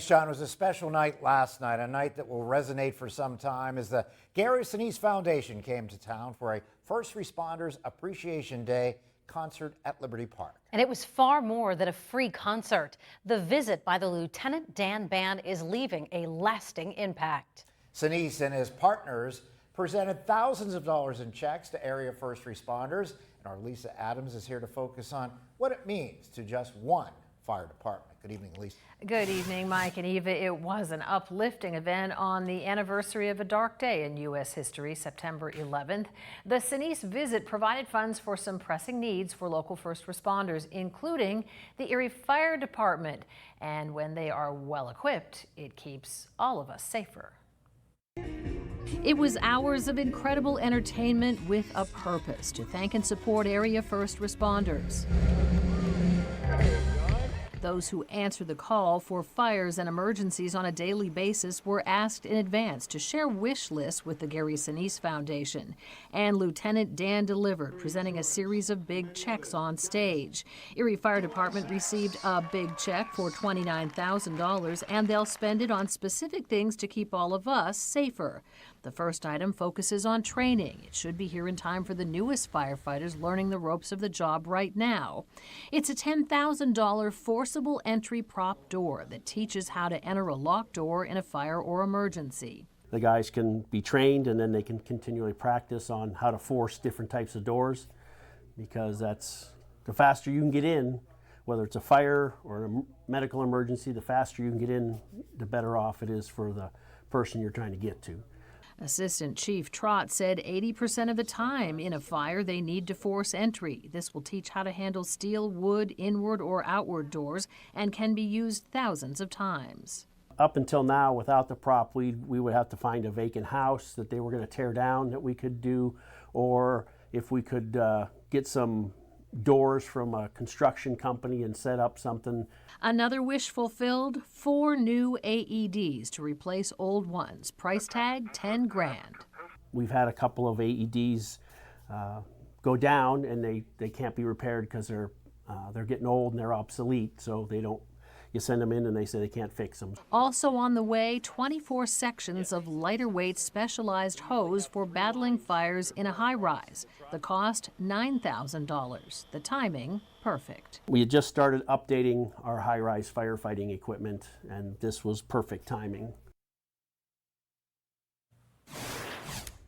Sean, it was a special night last night, a night that will resonate for some time as the Gary Sinise Foundation came to town for a First Responders Appreciation Day concert at Liberty Park. And it was far more than a free concert. The visit by the Lieutenant Dan Band is leaving a lasting impact. Sinise and his partners presented thousands of dollars in checks to area first responders, and our Lisa Adams is here to focus on what it means to just one fire department. Good evening, Lisa. Good evening, Mike and Eva. It was an uplifting event on the anniversary of a dark day in U.S. history, September 11th. The Sinise visit provided funds for some pressing needs for local first responders, including the Erie Fire Department. And when they are well equipped, it keeps all of us safer. It was hours of incredible entertainment with a purpose to thank and support area first responders. Those who answer the call for fires and emergencies on a daily basis were asked in advance to share wish lists with the Gary Sinise Foundation. And Lieutenant Dan delivered, presenting a series of big checks on stage. Erie Fire Department received a big check for $29,000, and they'll spend it on specific things to keep all of us safer. The first item focuses on training. It should be here in time for the newest firefighters learning the ropes of the job right now. It's a $10,000 forcible entry prop door that teaches how to enter a locked door in a fire or emergency. The guys can be trained, and then they can continually practice on how to force different types of doors, because that's the faster you can get in, whether it's a fire or a medical emergency, the faster you can get in, the better off it is for the person you're trying to get to. Assistant Chief Trott said 80% of the time in a fire they need to force entry. This will teach how to handle steel, wood, inward or outward doors, and can be used thousands of times. Up until now, without the prop, we would have to find a vacant house that they were going to tear down that we could do, or if we could get some doors from a construction company and set up something. Another wish fulfilled, 4 new AEDs to replace old ones. Price tag $10 grand. We've had a couple of AEDs go down, and they can't be repaired because they're getting old and they're obsolete, so they don't. You send them in and they say they can't fix them. Also on the way, 24 sections of lighter weight specialized hose for battling fires in a high-rise. The cost, $9,000. The timing, perfect. We had just started updating our high-rise firefighting equipment, and this was perfect timing.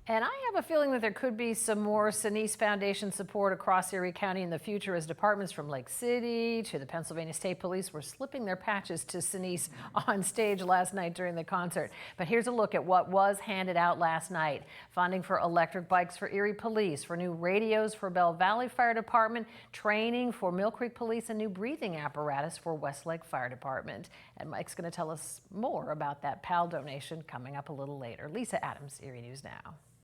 And I have a feeling that there could be some more Sinise Foundation support across Erie County in the future, as departments from Lake City to the Pennsylvania State Police were slipping their patches to Sinise on stage last night during the concert. But here's a look at what was handed out last night. Funding for electric bikes for Erie Police, for new radios for Bell Valley Fire Department, training for Mill Creek Police, and new breathing apparatus for Westlake Fire Department. And Mike's going to tell us more about that PAL donation coming up a little later. Lisa Adams, Erie News Now.